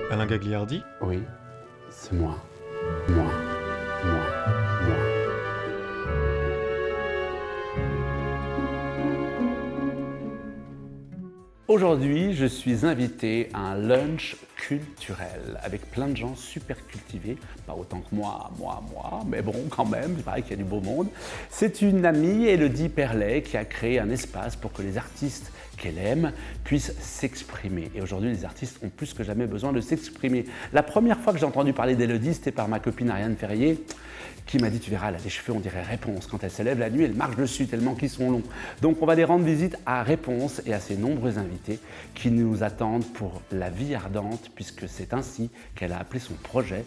Alain Gagliardi? Oui, c'est moi. Moi. Moi. Moi. Aujourd'hui, je suis invité à un lunch culturel avec plein de gens super cultivés, pas autant que moi, mais bon, quand même, il paraît qu'il y a du beau monde. C'est une amie, Élodie Perlet, qui a créé un espace pour que les artistes qu'elle aime puissent s'exprimer. Et aujourd'hui, les artistes ont plus que jamais besoin de s'exprimer. La première fois que j'ai entendu parler d'Élodie, c'était par ma copine Ariane Ferrier, qui m'a dit, tu verras, elle a les cheveux, on dirait Réponse. Quand elle se lève la nuit, elle marche dessus tellement qu'ils sont longs. Donc on va aller rendre visite à Réponse et à ses nombreux invités qui nous attendent pour la vie ardente, puisque c'est ainsi qu'elle a appelé son projet,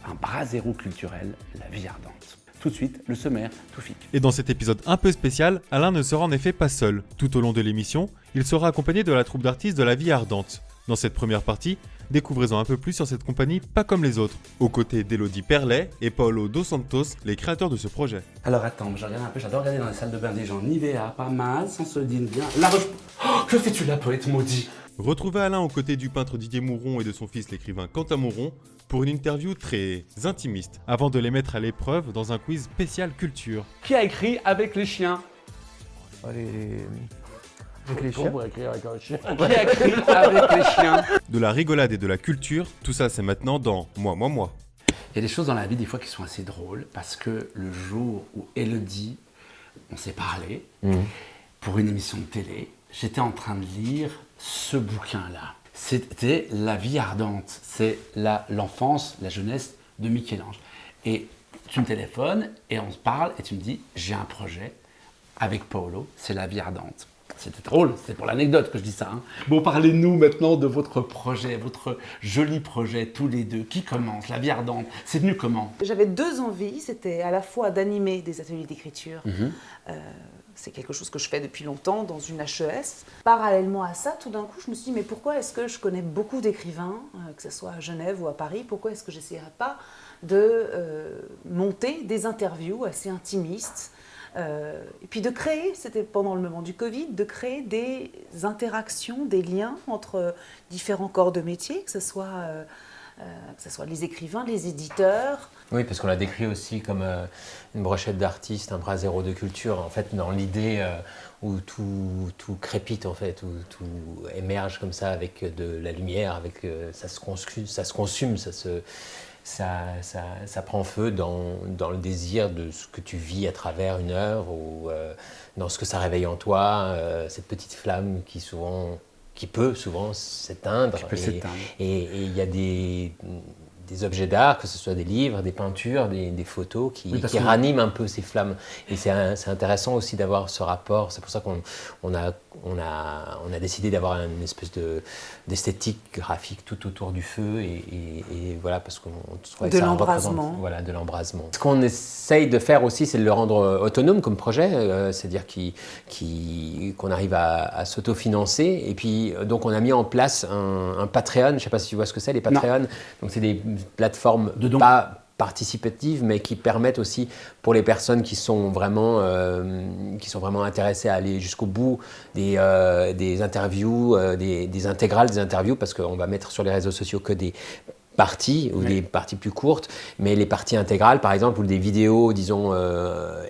un brasero culturel, la vie ardente. Tout de suite, le sommaire, Toufik. Et dans cet épisode un peu spécial, Alain ne sera en effet pas seul. Tout au long de l'émission, il sera accompagné de la troupe d'artistes de la vie ardente. Dans cette première partie, découvrez-en un peu plus sur cette compagnie pas comme les autres, aux côtés d'Élodie Perlet et Paulo Dos Santos, les créateurs de ce projet. Alors attends, je regarde un peu, j'adore regarder dans les salles de bain des gens. Nivea, pas mal, Sensodyne, bien. La Roche... Oh, que fais-tu là, poète maudit? Retrouvez Alain aux côtés du peintre Didier Mouron et de son fils l'écrivain Quentin Mouron pour une interview très intimiste, avant de les mettre à l'épreuve dans un quiz spécial culture. Qui a écrit Avec les chiens? Avec les chiens. Écrire avec un chien. Qui a écrit Avec les chiens? De la rigolade et de la culture, tout ça c'est maintenant dans Moi. Il y a des choses dans la vie des fois qui sont assez drôles parce que le jour où Élodie, on s'est parlé pour une émission de télé, j'étais en train de lire ce bouquin-là. C'était La vie ardente, c'est l'enfance, la jeunesse de Michel-Ange. Et tu me téléphones et on se parle et tu me dis j'ai un projet avec Paulo, c'est La vie ardente. C'était drôle, c'était pour l'anecdote que je dis ça. Hein. Bon, parlez-nous maintenant de votre projet, votre joli projet, tous les deux. Qui commence? La vie ardente, c'est venu comment? J'avais deux envies, c'était à la fois d'animer des ateliers d'écriture. C'est quelque chose que je fais depuis longtemps dans une HES. Parallèlement à ça, tout d'un coup, je me suis dit, mais pourquoi est-ce que je connais beaucoup d'écrivains, que ce soit à Genève ou à Paris, pourquoi est-ce que j'essaierais pas de monter des interviews assez intimistes et puis de créer, c'était pendant le moment du Covid, de créer des interactions, des liens entre différents corps de métier, que ce soit les écrivains, les éditeurs. Oui, parce qu'on l'a décrit aussi comme une brochette d'artistes, un brasero de culture, en fait, dans l'idée où tout crépite, en fait, où tout émerge comme ça avec de la lumière, avec, ça se consume, ça prend feu dans le désir de ce que tu vis à travers une œuvre ou dans ce que ça réveille en toi, cette petite flamme qui peut souvent s'éteindre. Et il y a des objets d'art, que ce soit des livres, des peintures, des photos qui raniment un peu ces flammes. Et c'est intéressant aussi d'avoir ce rapport. C'est pour ça qu'on a décidé d'avoir une espèce d'esthétique graphique tout autour du feu. Et voilà, parce qu'on trouvait que ça représente de l'embrasement. Ce qu'on essaye de faire aussi, c'est de le rendre autonome comme projet, c'est-à-dire qu'on arrive à s'autofinancer. Et puis, donc, on a mis en place un Patreon. Je ne sais pas si tu vois ce que c'est, les Patreon. Donc, c'est des plateformes pas participatives, mais qui permettent aussi pour les personnes qui sont vraiment intéressées à aller jusqu'au bout des interviews, des intégrales des interviews, parce qu'on va mettre sur les réseaux sociaux que des parties ou des parties plus courtes, mais les parties intégrales par exemple, ou des vidéos disons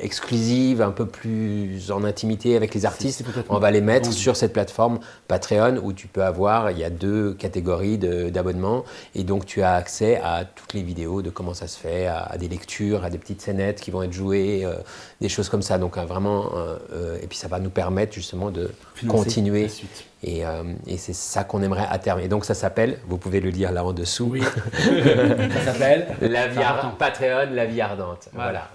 exclusives, un peu plus en intimité avec les artistes, on va les mettre sur cette plateforme Patreon où tu peux avoir, il y a 2 catégories d'abonnements et donc tu as accès à toutes les vidéos de comment ça se fait, à des lectures, à des petites scénettes qui vont être jouées, des choses comme ça, donc vraiment et puis ça va nous permettre justement de continuer. Et c'est ça qu'on aimerait à terme. Et donc ça s'appelle, vous pouvez le lire là en dessous, oui. Ça s'appelle La vie ardente. Patreon, La vie ardente. Voilà.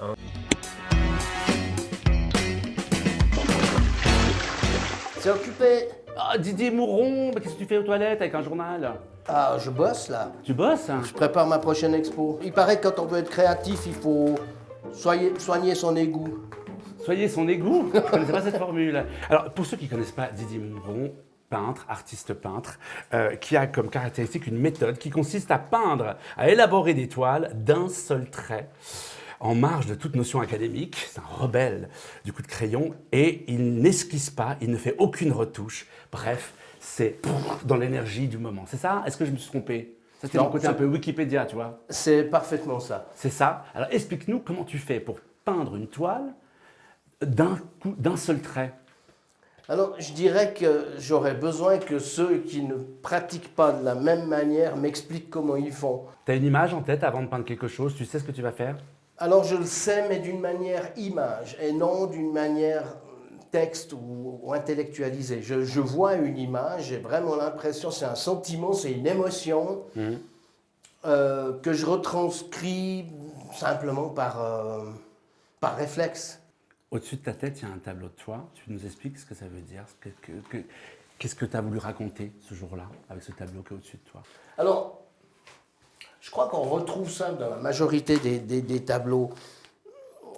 C'est occupé. Ah, Didier Mouron, qu'est-ce que tu fais aux toilettes avec un journal? Ah, je bosse là. Tu bosses? Je prépare ma prochaine expo. Il paraît que quand on veut être créatif, il faut soigner son égout. Soyez son égout? Je ne connaissais pas cette formule. Alors, pour ceux qui ne connaissent pas Didier Mouron, peintre, artiste peintre, qui a comme caractéristique une méthode qui consiste à peindre, à élaborer des toiles d'un seul trait, en marge de toute notion académique. C'est un rebelle du coup de crayon et il n'esquisse pas, il ne fait aucune retouche. Bref, c'est dans l'énergie du moment. C'est ça? Est-ce que je me suis trompé? Ça, c'était Non, mon côté un peu Wikipédia, tu vois. C'est parfaitement ça. C'est ça. Alors, explique-nous comment tu fais pour peindre une toile d'un seul trait. Alors, je dirais que j'aurais besoin que ceux qui ne pratiquent pas de la même manière m'expliquent comment ils font. Tu as une image en tête avant de peindre quelque chose? Tu sais ce que tu vas faire? Alors, je le sais, mais d'une manière image et non d'une manière texte ou intellectualisée. Je vois une image, j'ai vraiment l'impression, c'est un sentiment, c'est une émotion que je retranscris simplement par réflexe. Au-dessus de ta tête, il y a un tableau de toi. Tu nous expliques ce que ça veut dire? Qu'est-ce que tu as voulu raconter ce jour-là avec ce tableau qui est au-dessus de toi? Alors, je crois qu'on retrouve ça dans la majorité des tableaux.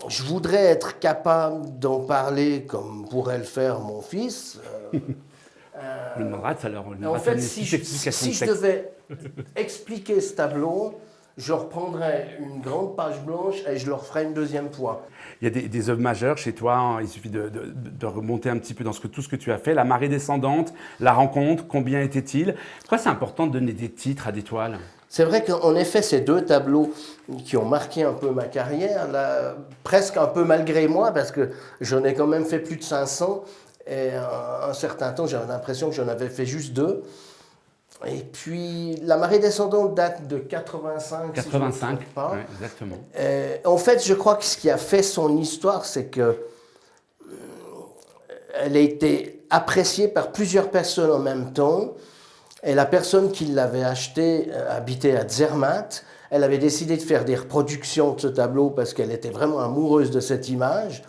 Je voudrais être capable d'en parler comme pourrait le faire mon fils. On lui demandera tout à l'heure. En fait, si je devais expliquer ce tableau, je reprendrais une grande page blanche et je le referais une deuxième fois. Il y a des œuvres majeures chez toi, hein. Il suffit de remonter un petit peu dans tout ce que tu as fait. La marée descendante, la rencontre, combien était-il? Pourquoi c'est important de donner des titres à des toiles? C'est vrai qu'en effet, ces deux tableaux qui ont marqué un peu ma carrière, là, presque un peu malgré moi, parce que j'en ai quand même fait plus de 500, et un certain temps, j'avais l'impression que j'en avais fait juste 2. Et puis, la marée descendante date de 85, 85, si je ne me trompe pas. ouais, exactement. En fait, je crois que ce qui a fait son histoire, c'est que elle a été appréciée par plusieurs personnes en même temps. Et la personne qui l'avait acheté habitait à Zermatt. Elle avait décidé de faire des reproductions de ce tableau parce qu'elle était vraiment amoureuse de cette image.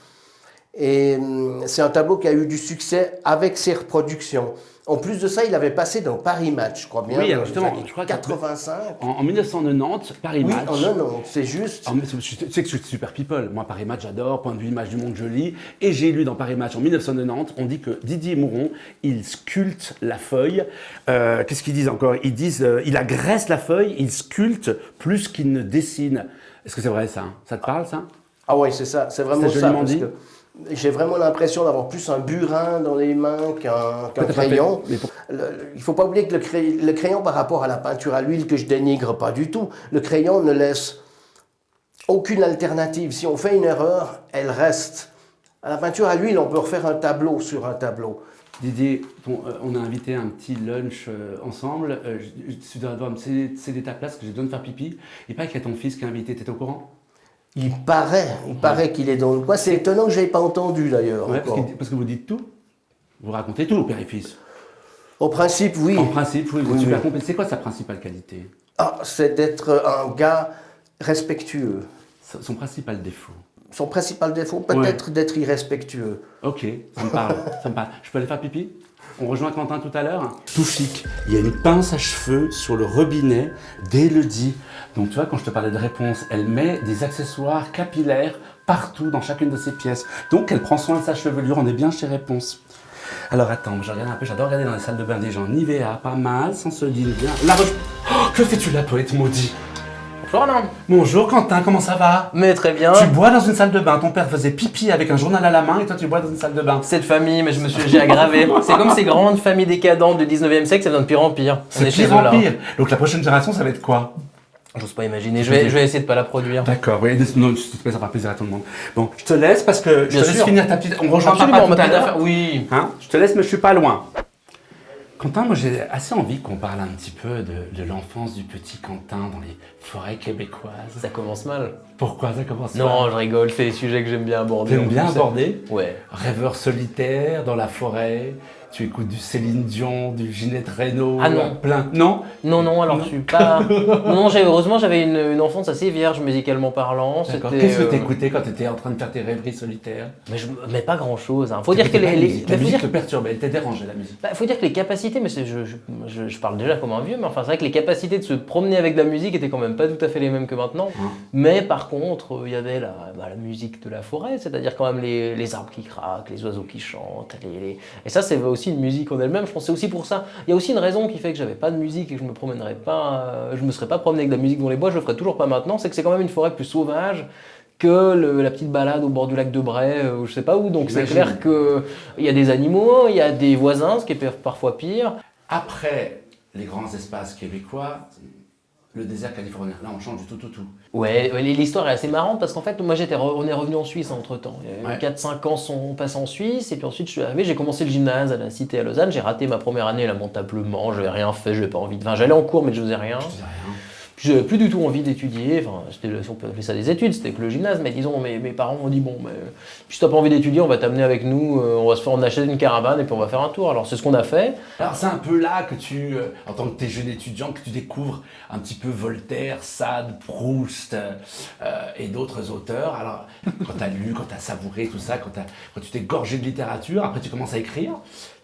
Et c'est un tableau qui a eu du succès avec ses reproductions. En plus de ça, il avait passé dans Paris Match, je crois bien. Oui, alors justement, je crois 85. En 1990, Paris Match. Oui, en 90, c'est juste. Tu sais que je suis super people. Moi, Paris Match, j'adore. Point de vue image du monde, je lis. Et j'ai lu dans Paris Match en 1990, on dit que Didier Mouron, il sculpte la feuille. Qu'est-ce qu'ils disent encore? Ils disent il agresse la feuille, il sculpte plus qu'il ne dessine. Est-ce que c'est vrai ça? Ça te parle, ça? Ah oui, c'est ça. C'est vraiment ça. Parce que j'ai vraiment l'impression d'avoir plus un burin dans les mains qu'un crayon. Il ne faut pas oublier que le crayon, par rapport à la peinture à l'huile, que je dénigre pas du tout, le crayon ne laisse aucune alternative. Si on fait une erreur, elle reste. À la peinture à l'huile, on peut refaire un tableau sur un tableau. Didier, on a invité un petit lunch ensemble. Tu dois me céder ta place, que j'ai besoin de faire pipi. Il paraît qu'il y a ton fils qui est invité. T'étais au courant? Il paraît qu'il est dans le coin. C'est étonnant que je n'ai pas entendu d'ailleurs. Ouais, parce que vous dites tout. Vous racontez tout, père et fils. Au principe, oui. En principe, oui, vous êtes super compétent. C'est quoi sa principale qualité? C'est d'être un gars respectueux. Son principal défaut? Son principal défaut, peut-être d'être irrespectueux. Ok, ça me parle, ça me parle. Je peux aller faire pipi? On rejoint Quentin tout à l'heure. Tout chic. Il y a une pince à cheveux sur le robinet d'Élodie. Donc tu vois, quand je te parlais de réponse, elle met des accessoires capillaires partout dans chacune de ses pièces. Donc elle prend soin de sa chevelure. On est bien chez Réponse. Alors attends, je regarde un peu. J'adore regarder dans les salles de bain des gens. Nivea, pas mal. Sensodyne, bien. La Roche. Oh, que fais-tu là, poète maudit? Bonjour Alain. Bonjour Quentin, comment ça va? Mais très bien. Tu bois dans une salle de bain. Ton père faisait pipi avec un journal à la main et toi tu bois dans une salle de bain. Cette famille, mais j'ai aggravé. C'est comme ces grandes familles décadentes du 19e siècle, ça devient de pire en pire. C'est pire en pire. Donc la prochaine génération, ça va être quoi? J'ose pas imaginer. Je vais essayer de pas la produire. D'accord, oui, non, ça fera plaisir à tout le monde. Bon, je te laisse parce que je te laisse finir ta petite. On rejoint papa tout à l'heure. Oui. Hein? Je te laisse, mais je suis pas loin. Quentin, moi j'ai assez envie qu'on parle un petit peu de l'enfance du petit Quentin dans les forêts québécoises. Ça commence mal. Pourquoi ça commence mal? Non, je rigole, c'est des sujets que j'aime bien aborder. T'aimes bien aborder? Ouais. Rêveur solitaire dans la forêt, tu écoutes du Céline Dion, du Ginette Renaud, ah non. Plein. Non? Non, alors je suis pas. non, heureusement j'avais une enfance assez vierge musicalement parlant. Qu'est-ce que t'écoutais quand t'étais en train de faire tes rêveries solitaires? Mais pas grand chose. Hein. Faut dire que la musique te perturbait, elle t'a dérangé la musique. Faut dire que les capacités, mais je parle déjà comme un vieux, mais enfin c'est vrai que les capacités de se promener avec de la musique étaient quand même pas tout à fait les mêmes que maintenant. Mais par contre, il y avait la musique de la forêt, c'est-à-dire quand même les arbres qui craquent, les oiseaux qui chantent, et ça c'est aussi une musique en elle-même. Je pense que c'est aussi pour ça. Il y a aussi une raison qui fait que j'avais pas de musique et que je me promènerais pas, je me serais pas promené avec de la musique dans les bois, je le ferais toujours pas maintenant, c'est que c'est quand même une forêt plus sauvage que la petite balade au bord du lac de Bray, je sais pas où. Donc c'est clair qu'il y a des animaux, il y a des voisins, ce qui est parfois pire. Après les grands espaces québécois, le désert californien, là on change du tout. Ouais, l'histoire est assez marrante parce qu'en fait, moi on est revenu en Suisse entre-temps. 4-5 ans sont passés en Suisse et puis ensuite je suis arrivé, j'ai commencé le gymnase à la Cité à Lausanne, j'ai raté ma première année lamentablement, j'avais rien fait, j'avais pas envie de... Enfin, j'allais en cours mais je faisais rien. J'avais plus du tout envie d'étudier, enfin, si on peut appeler ça des études, c'était que le gymnase, mais disons, mes parents m'ont dit, bon, mais, si t'as pas envie d'étudier, on va t'amener avec nous, on achète une caravane et puis on va faire un tour. Alors c'est ce qu'on a fait. Alors c'est un peu là que tu, en tant que t'es jeune étudiant, que tu découvres un petit peu Voltaire, Sade, Proust et d'autres auteurs. Alors quand t'as lu, quand t'as savouré tout ça, quand tu t'es gorgé de littérature, après tu commences à écrire.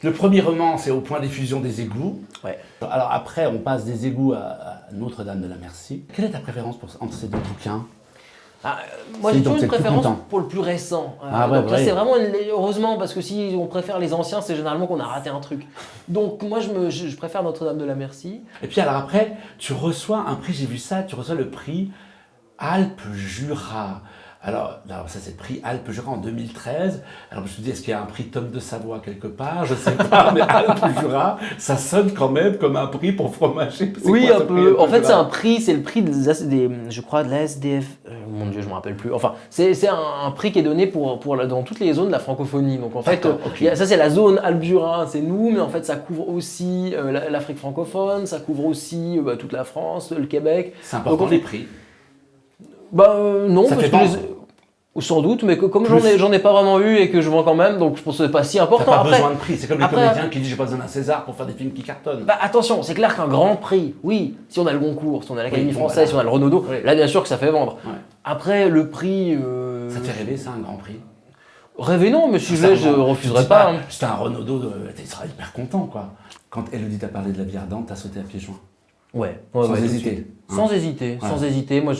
Le premier roman, c'est Au point d'effusion des égouts. Ouais. Alors après, on passe des égouts à Notre-Dame de la Merci. Quelle est ta préférence entre ces deux bouquins? Moi j'ai toujours une préférence pour le plus récent. Donc là c'est vraiment, heureusement, parce que si on préfère les anciens, c'est généralement qu'on a raté un truc. Donc moi je préfère Notre-Dame de la Merci. Et puis alors après, tu reçois un prix, j'ai vu ça, tu reçois le prix Alpes-Jura. Alors ça c'est le prix Alpes-Jura en 2013. Alors je me suis dit, est-ce qu'il y a un prix Tom de Savoie quelque part? Je sais pas, mais Alpes-Jura, ça sonne quand même comme un prix pour fromager. Oui, un peu. En fait, c'est un prix, c'est le prix je crois, de la SDF. Mon Dieu, je me rappelle plus. Enfin, c'est un prix qui est donné dans toutes les zones de la francophonie. Donc en fait, ça c'est la zone Alpes-Jura, c'est nous, mais en fait ça couvre aussi l'Afrique francophone, ça couvre aussi toute la France, le Québec. C'est important les prix. Non, ça parce que sans doute, mais comme j'en ai pas vraiment eu et que je vends quand même, donc je pense que c'est pas si important. T'as pas besoin de prix, c'est comme les comédiens qui disent j'ai pas besoin d'un César pour faire des films qui cartonnent. Attention, c'est clair qu'un grand prix, oui, si on a le Goncourt, si on a l'Académie française, si on a le Renaudot, là bien sûr que ça fait vendre. Ouais. Après, le prix... Ça te fait rêver, ça, un grand prix? Rêver non, mais si je refuserais pas. C'était un Renaudot, tu seras hyper content, quoi. Quand Élodie t'a parlé de La Vie ardente, t'as sauté à pieds joints. Ouais. Sans hésiter. Sans hésiter. Moi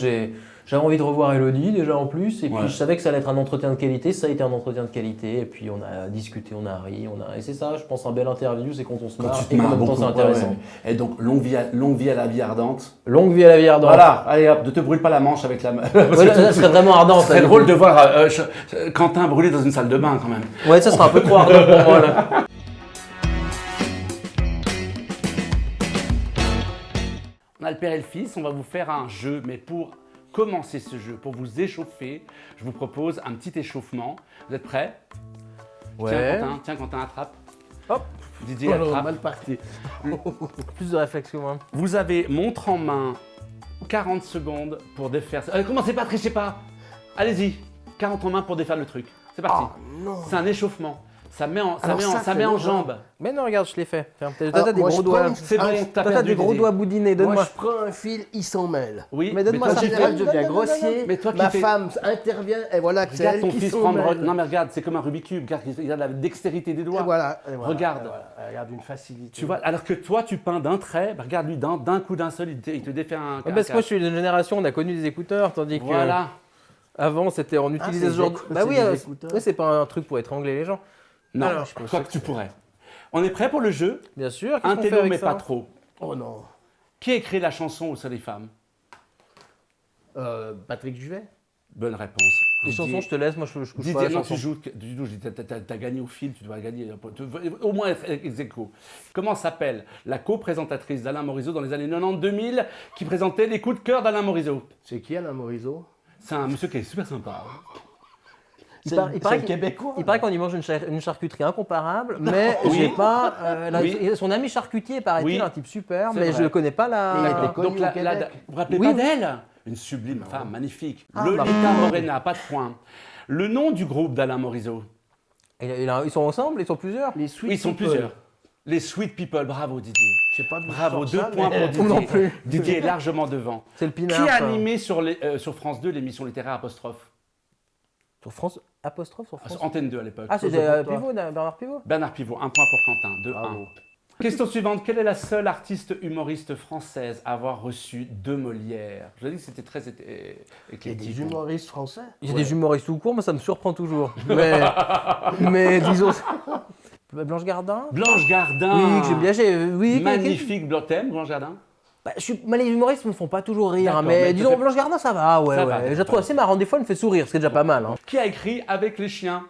j'avais envie de revoir Élodie déjà en plus, et puis je savais que ça allait être un entretien de qualité, ça a été un entretien de qualité, et puis on a discuté, on a ri, et c'est ça, je pense, un bel interview, c'est quand on se marre, et en même temps c'est intéressant. Et donc, longue vie à La Vie ardente. Longue vie à La Vie ardente. Voilà, allez hop, ne te brûle pas la manche avec la main. Ça serait vraiment ardent. C'est drôle de voir Quentin brûler dans une salle de bain quand même. Ouais, ça sera un peu trop ardent pour moi là. On a le père et le fils, on va vous faire un jeu, mais pour commencer ce jeu, pour vous échauffer, je vous propose un petit échauffement. Vous êtes prêts? Ouais. Tiens Quentin, attrape. Hop. Didier, attrape. Mal parti. Plus de réflexe que moi. Vous avez montre en main, 40 secondes pour défaire... commencez pas, trichez pas. Allez-y, 40 en main pour défaire le truc. C'est parti. Oh, non. C'est un échauffement. Ça met en jambe. Mais non, regarde, je l'ai fait. T'as des gros doigts. C'est bon, t'as des gros doigts boudinés, donne-moi. Moi, je prends un fil, il s'en mêle. Oui, mais donne-moi ça. Je deviens grossier, mais toi, ma femme intervient, et voilà que c'est elle ton qui fils s'en mêle. Non mais regarde, c'est comme un Rubik's Cube, regarde, il y a de la dextérité des doigts. Et voilà, regarde. Regarde une facilité. Tu vois, alors que toi, tu peins d'un trait, regarde lui, d'un coup d'un seul, il te défait un... Parce que moi, je suis d'une génération, on a connu des écouteurs, tandis que... Voilà. Avant, on utilisait ce genre... Bah oui, c'est pas un truc pour étrangler les gens. Non, je crois que tu pourrais. On est prêt pour le jeu? Bien sûr. Un télo, mais pas trop. Oh non. Qui a écrit la chanson Au soleil femme? Patrick Juvet. Bonne réponse. Les chansons, je te laisse, moi je Didier, pas la non, chanson. t'as gagné au fil, tu dois gagner, au moins être ex-aequo. Comment s'appelle la co-présentatrice d'Alain Morisot dans les années 90-2000 qui présentait les coups de cœur d'Alain Morisot? C'est qui Alain Morisot? C'est un monsieur qui est super sympa. Il paraît québécois. Il paraît qu'on y mange une charcuterie incomparable, mais j'ai pas. Son ami charcutier paraît-il un type super, mais je ne connais pas la. Donc vous vous rappelez pas d'elle? Une sublime femme, magnifique. Lolita Morena, pas de point. Le nom du groupe d'Alain Morisot? Ils sont ensemble? Ils sont plusieurs? Oui, ils sont plusieurs. Les Sweet People, bravo Didier. Je sais pas bravo, 2 points pour Didier. Non plus. Didier est largement devant. C'est le pinard. Qui a animé sur France 2 l'émission littéraire Apostrophe? Sur France Apostrophe sur France. Antenne 2 à l'époque. Ah, c'était Pivot, Bernard Pivot? Bernard Pivot, 1 point pour Quentin, 2-1. Question suivante. Quelle est la seule artiste humoriste française à avoir reçu 2 Molières? Je vous ai dit que c'était très éclectique. Il y a des humoristes français? Il y a des humoristes tout court, mais ça me surprend toujours. mais disons... Blanche Gardin? Blanche Gardin. Oui, que j'aime bien. Oui, magnifique, Thème, Blanche Gardin. Les humoristes me font pas toujours rire, D'accord, mais mais disons ça Blanche Gardin, ça va, ouais. Ça va, Je la trouve assez marrante. Des fois, elle me fait sourire, ce qui est déjà pas mal. Hein. Qui a écrit Avec les chiens?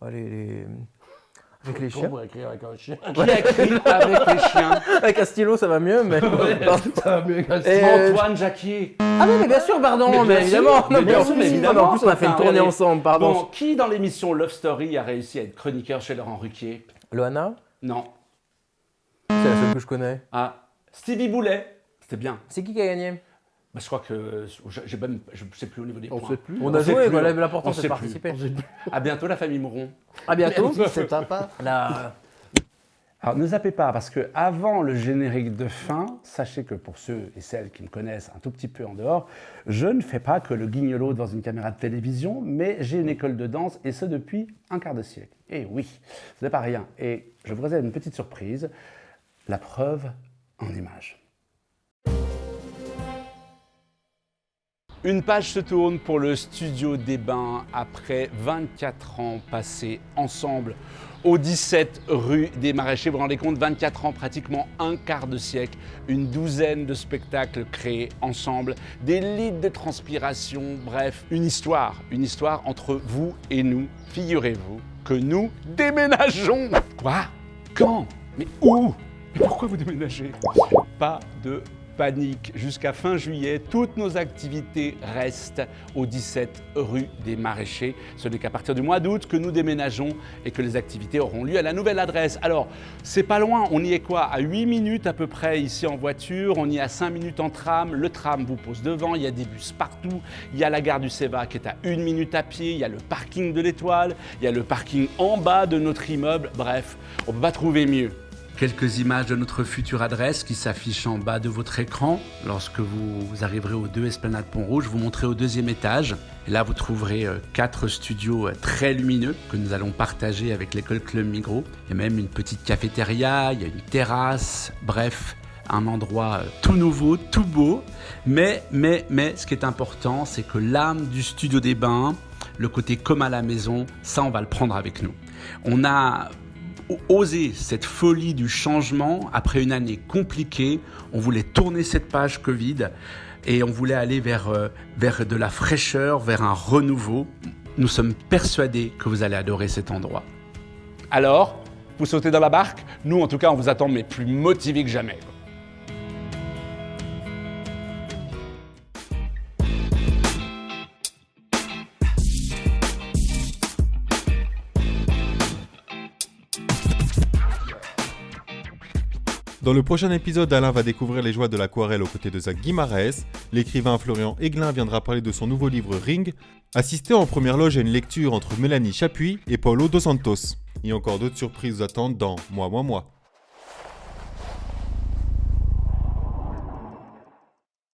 Avec les chiens. Pour écrire avec un chien. Qui a écrit Avec les chiens? Avec un stylo, ça va mieux, mais. Ça va mieux qu'un Antoine Jacquier. Ah oui, mais bien sûr, pardon, Mais bien évidemment. sûr, mais bien sûr, mais évidemment. En plus, on a fait une tournée ensemble, pardon. Bon, qui dans l'émission Love Story a réussi à être chroniqueur chez Laurent Ruquier? Loana, Non. c'est la seule que je connais. Ah, Stevie Boulet. C'était bien. C'est qui a gagné? Bah, je crois que je sais plus au niveau des points. sait plus. On a sait joué, plus, voilà, on l'important sait c'est de plus. participer. À bientôt la famille Mouron. À bientôt. C'est sympa. Là, Alors ne zappez pas, parce que avant le générique de fin, sachez que pour ceux et celles qui me connaissent un tout petit peu en dehors, je ne fais pas que le guignolo devant une caméra de télévision, mais j'ai une école de danse, et ce depuis un quart de siècle. Et oui, ce n'est pas rien. Et je vous réserve une petite surprise, la preuve en images. Une page se tourne pour le studio des Bains après 24 ans passés ensemble au 17 rue des Maraîchers. Vous vous rendez compte, 24 ans, pratiquement un quart de siècle, une douzaine de spectacles créés ensemble, des litres de transpiration, bref, une histoire entre vous et nous. Figurez-vous que nous déménageons. Quoi? Quand? Mais où? Mais pourquoi vous déménagez? Pas de panique. Jusqu'à fin juillet, toutes nos activités restent au 17 rue des Maraîchers. Ce n'est qu'à partir du mois d'août que nous déménageons et que les activités auront lieu à la nouvelle adresse. Alors, c'est pas loin, on y est quoi? À 8 minutes à peu près ici en voiture, on y est à 5 minutes en tram, le tram vous pose devant, il y a des bus partout, il y a la gare du Céva qui est à 1 minute à pied, il y a le parking de l'Étoile, il y a le parking en bas de notre immeuble, bref, on ne peut pas trouver mieux. Quelques images de notre future adresse qui s'affichent en bas de votre écran. Lorsque vous arriverez au 2 Esplanade Pont-Rouge, vous monterez au 2e étage. Et là, vous trouverez 4 studios très lumineux que nous allons partager avec l'école Club Migros. Il y a même une petite cafétéria, il y a une terrasse, bref, un endroit tout nouveau, tout beau. Mais ce qui est important, c'est que l'âme du studio des Bains, le côté comme à la maison, ça, on va le prendre avec nous. On a oser cette folie du changement après une année compliquée. On voulait tourner cette page Covid et on voulait aller vers de la fraîcheur, vers un renouveau. Nous sommes persuadés que vous allez adorer cet endroit. Alors, vous sautez dans la barque? Nous, en tout cas, on vous attend, mais plus motivés que jamais. Dans le prochain épisode, Alain va découvrir les joies de l'aquarelle aux côtés de Zach Guimaraes. L'écrivain Florian Aiglin viendra parler de son nouveau livre Ring. Assistez en première loge à une lecture entre Mélanie Chapuis et Paulo Dos Santos. Et encore d'autres surprises vous attendent dans Moi.